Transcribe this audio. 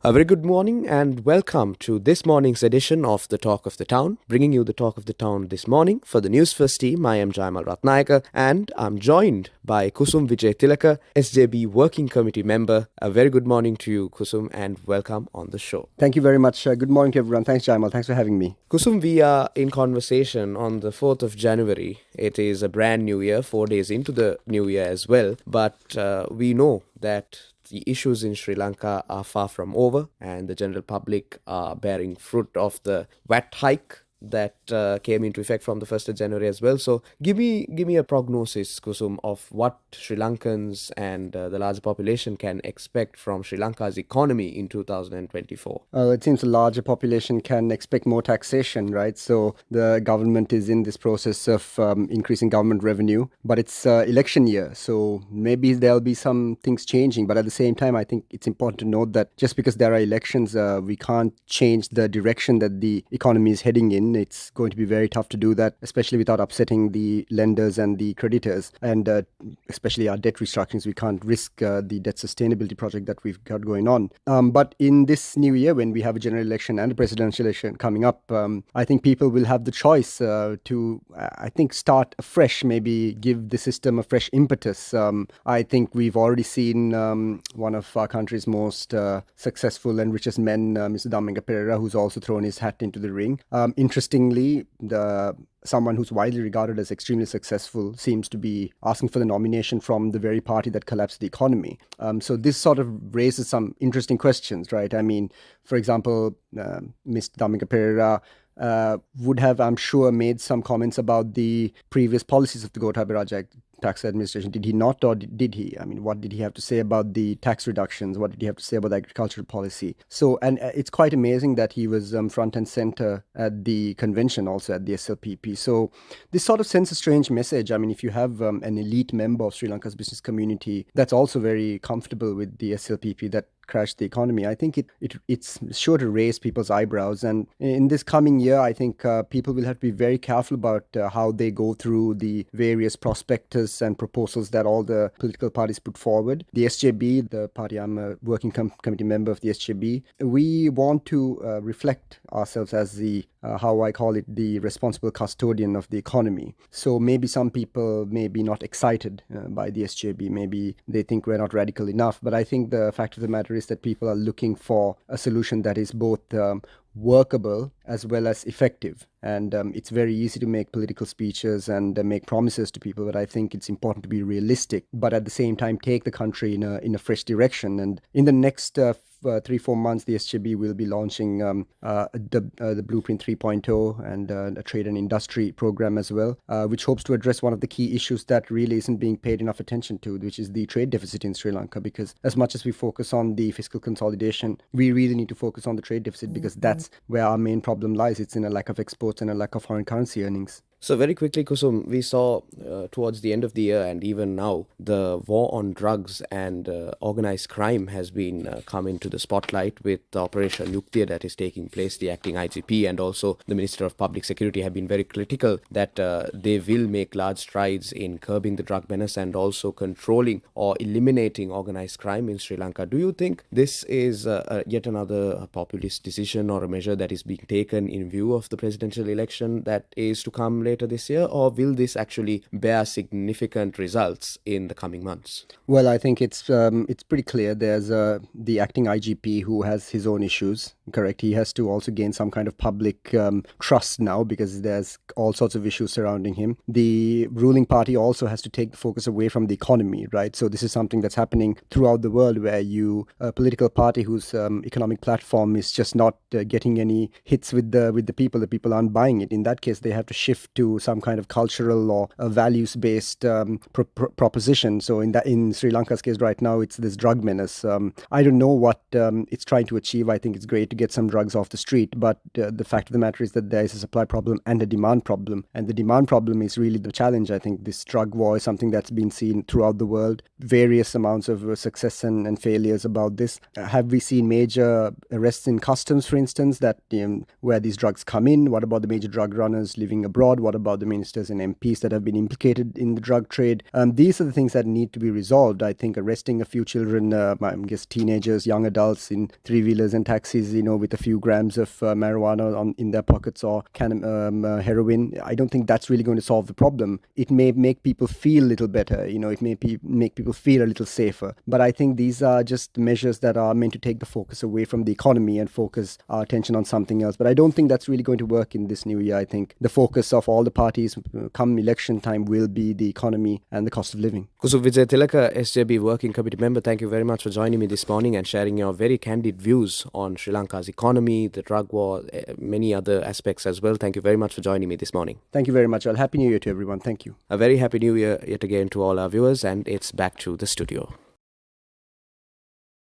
A very good morning and welcome to this morning's edition of the Talk of the Town. Bringing you the Talk of the Town this morning for the Newsfirst team, I am Jaimal Ratnayaka and I'm joined by Kusum Wijetilleke, SJB Working Committee member. A very good morning to you, Kusum, and welcome on the show. Thank you very much. Good morning to everyone. Thanks, Jaimal. Thanks for having me. Kusum, we are in conversation on the 4th of January. It is a brand new year, 4 days into the new year as well, but we know that the issues in Sri Lanka are far from over, and the general public are bearing fruit of the VAT hike that came into effect from the 1st of January as well. So give me a prognosis, Kusum, of what Sri Lankans and the larger population can expect from Sri Lanka's economy in 2024. It seems the larger population can expect more taxation, right? So the government is in this process of increasing government revenue, but it's election year. So maybe there'll be some things changing. But at the same time, I think it's important to note that just because there are elections, we can't change the direction that the economy is heading in. It's going to be very tough to do that, especially without upsetting the lenders and the creditors, and especially our debt restructurings. We can't risk the debt sustainability project that we've got going on. But in this new year, when we have a general election and a presidential election coming up, I think people will have the choice to, I think, start afresh, maybe give the system a fresh impetus. I think we've already seen one of our country's most successful and richest men, Mr. Dhamminga Pereira, who's also thrown his hat into the ring. Interestingly, someone who's widely regarded as extremely successful seems to be asking for the nomination from the very party that collapsed the economy. So this sort of raises some interesting questions, right? I mean, for example, Mr. Dhamminga Pereira would have, I'm sure, made some comments about the previous policies of the Gotabaya Rajapaksa tax administration. Did he not, or did he? I mean, what did he have to say about the tax reductions? What did he have to say about the agricultural policy? So, and it's quite amazing that he was front and center at the convention, also at the SLPP. So this sort of sends a strange message. I mean, if you have an elite member of Sri Lanka's business community that's also very comfortable with the SLPP, that crashed the economy, I think it's sure to raise people's eyebrows. And in this coming year, I think people will have to be very careful about how they go through the various prospectus and proposals that all the political parties put forward. The SJB, the party I'm a working committee member of the SJB, we want to reflect ourselves as the how I call it, the responsible custodian of the economy. So maybe some people may be not excited by the SJB. Maybe they think we're not radical enough. But I think the fact of the matter is that people are looking for a solution that is both workable as well as effective. And it's very easy to make political speeches and make promises to people, but I think it's important to be realistic, but at the same time take the country in a fresh direction. And in the next 3-4 months, the SJB will be launching the Blueprint 3.0 and a trade and industry program as well, which hopes to address one of the key issues that really isn't being paid enough attention to, which is the trade deficit in Sri Lanka. Because as much as we focus on the fiscal consolidation, we really need to focus on the trade deficit, because that's where our main problem lies. It's in a lack of exports and a lack of foreign currency earnings. So very quickly, Kusum, we saw towards the end of the year and even now, the war on drugs and organized crime has been come into the spotlight with Operation Yuktiya that is taking place. The acting IGP and also the Minister of Public Security have been very critical that they will make large strides in curbing the drug menace and also controlling or eliminating organized crime in Sri Lanka. Do you think this is yet another populist decision or a measure that is being taken in view of the presidential election that is to come later this year, or will this actually bear significant results in the coming months? Well, I think it's pretty clear. There's the acting IGP who has his own issues. Correct. He has to also gain some kind of public trust now, because there's all sorts of issues surrounding him. The ruling party also has to take the focus away from the economy, right? So this is something that's happening throughout the world, where a political party whose economic platform is just not getting any hits with the people. The people aren't buying it. In that case, they have to shift to some kind of cultural or a values-based proposition. So in Sri Lanka's case right now, it's this drug menace. I don't know what it's trying to achieve. I think it's great to get some drugs off the street, but the fact of the matter is that there is a supply problem and a demand problem, and the demand problem is really the challenge. I think this drug war is something that's been seen throughout the world, various amounts of success and failures about this. Have we seen major arrests in customs, for instance, that where these drugs come in? What about the major drug runners living abroad? What about the ministers and MPs that have been implicated in the drug trade? These are the things that need to be resolved. I think arresting a few children, I guess teenagers, young adults in three-wheelers and taxis, with a few grams of marijuana in their pockets or heroin, I don't think that's really going to solve the problem. It may make people feel a little better, it may make people feel a little safer. But I think these are just measures that are meant to take the focus away from the economy and focus our attention on something else. But I don't think that's really going to work in this new year. I think the focus of all the parties come election time will be the economy and the cost of living. Kusum Wijetilleke, SJB Working Committee member, thank you very much for joining me this morning and sharing your very candid views on Sri Lanka's economy, the drug war, many other aspects as well. Thank you very much for joining me this morning. Thank you very much. Happy New Year to everyone. Thank you. A very happy New Year yet again to all our viewers, and it's back to the studio.